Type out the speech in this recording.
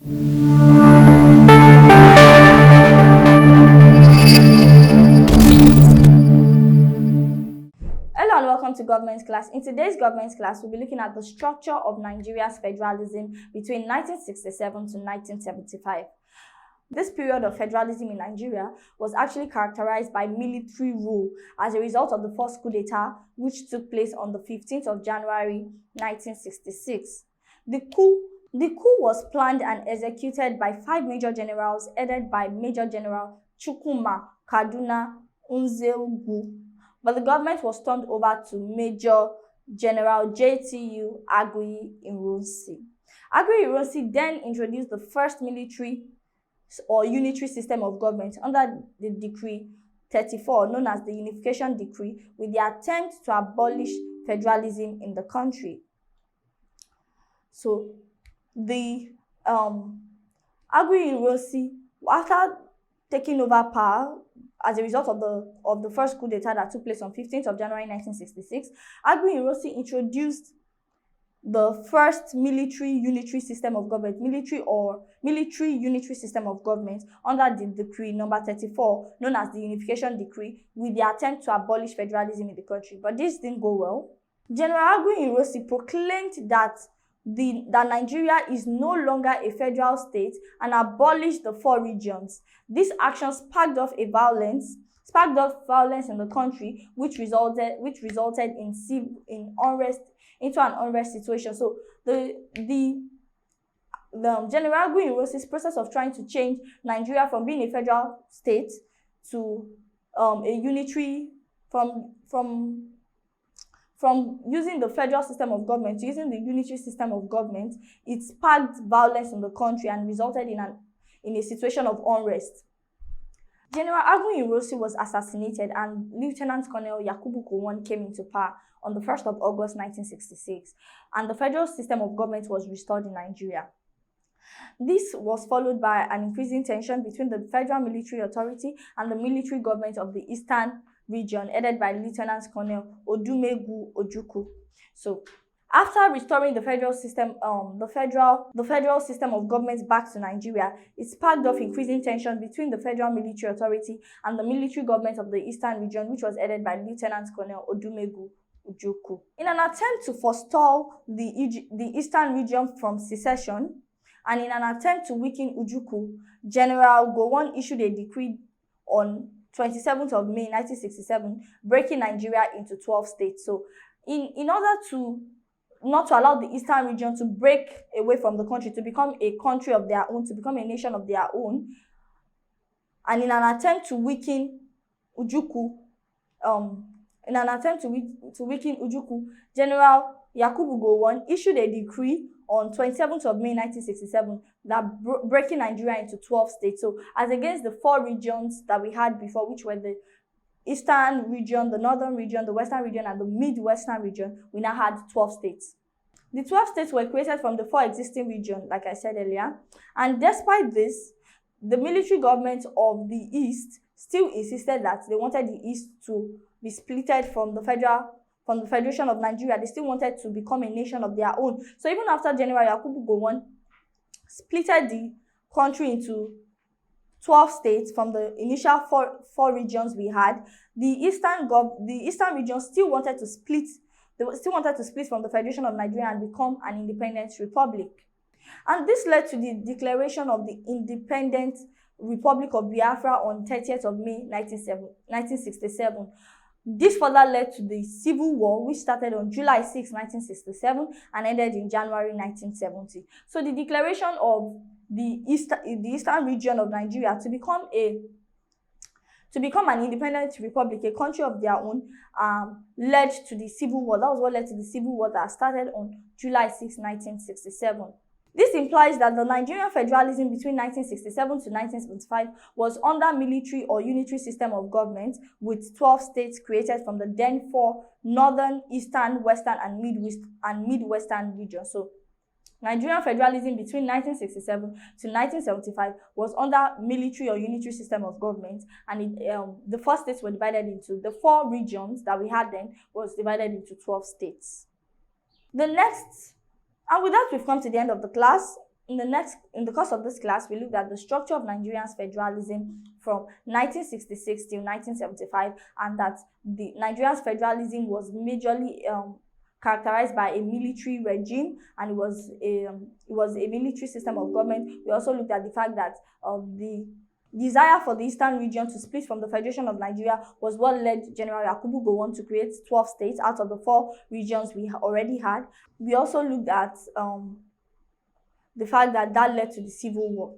Hello and welcome to Government Class. In today's Government Class, we'll be looking at the structure of Nigeria's federalism between 1967 to 1975. This period of federalism in Nigeria was actually characterized by military rule as a result of the first coup d'etat, which took place on the 15th of January 1966. The coup was planned and executed by 5 major generals headed by Major General Chukwuma Kaduna Nzeugwu, but the government was turned over to Major General JTU Agui Ironsi. Agui Ironsi then introduced the first military or unitary system of government under the Decree 34, known as the Unification Decree, with the attempt to abolish federalism in the country. So, the Agui Ironsi, after taking over power as a result of the first coup d'etat that took place on 15th of January 1966, Agui Ironsi introduced the first military unitary system of government, military unitary system of government under the Decree number 34, known as the Unification Decree, with the attempt to abolish federalism in the country. But this didn't go well. General Agui Ironsi proclaimed that Nigeria is no longer a federal state and abolished the 4 regions. This action sparked off violence in the country, which resulted in an unrest situation. So the General Agui Ironsi's process of trying to change Nigeria from being a federal state to a unitary, from using the federal system of government to using the unitary system of government, it sparked violence in the country and resulted in a situation of unrest. General Agui Ironsi was assassinated and Lieutenant Colonel Yakubu Gowon came into power on the 1st of August 1966, and the federal system of government was restored in Nigeria. This was followed by an increasing tension between the federal military authority and the military government of the Eastern region, headed by Lieutenant Colonel Odumegu Ojukwu. So, after restoring the federal system, the federal system of government back to Nigeria, it sparked off increasing tension between the federal military authority and the military government of the Eastern region, which was headed by Lieutenant Colonel Odumegu Ojukwu. In an attempt to forestall the Eastern region from secession, and in an attempt to weaken Ojukwu, General Gowon issued a decree on 27th of May 1967, breaking Nigeria into 12 states. So, in order to not to allow the Eastern region to break away from the country, to become a country of their own, to become a nation of their own, and in an attempt to weaken Ojukwu, General Yakubu Gowon issued a decree on 27th of May 1967 that breaking Nigeria into 12 states. So, as against the 4 regions that we had before, which were the Eastern region, the Northern region, the Western region, and the Midwestern region, we now had 12 states. The 12 states were created from the 4 existing regions, like I said earlier. And despite this, the military government of the East still insisted that they wanted the East to be splitted from the Federation of Nigeria. They still wanted to become a nation of their own. So even after General Yakubu Gowon splitted the country into 12 states from the initial four regions we had, the Eastern region still wanted to split. They still wanted to split from the Federation of Nigeria and become an independent republic. And this led to the declaration of the Independent Republic of Biafra on 30th of May 1967. This further led to the Civil War, which started on July 6, 1967 and ended in January 1970. So the declaration of the Eastern region of Nigeria to become an independent republic, a country of their own, led to the Civil War. That was what led to the Civil War that started on July 6, 1967. This implies that the Nigerian federalism between 1967 to 1975 was under military or unitary system of government, with 12 states created from the then 4 northern, eastern, western, and midwestern regions. So, Nigerian federalism between 1967 to 1975 was under military or unitary system of government, and the 4 states were divided into the 4 regions that we had then was divided into 12 states. And with that, we've come to the end of the class. In the course of this class, we looked at the structure of Nigeria's federalism from 1966 till 1975, and that the Nigeria's federalism was majorly characterized by a military regime, and it was a military system of government. We also looked at the fact that the desire for the eastern region to split from the Federation of Nigeria was what led General Yakubu Gowon to create 12 states out of the 4 regions we already had. We also looked at the fact that led to the Civil War.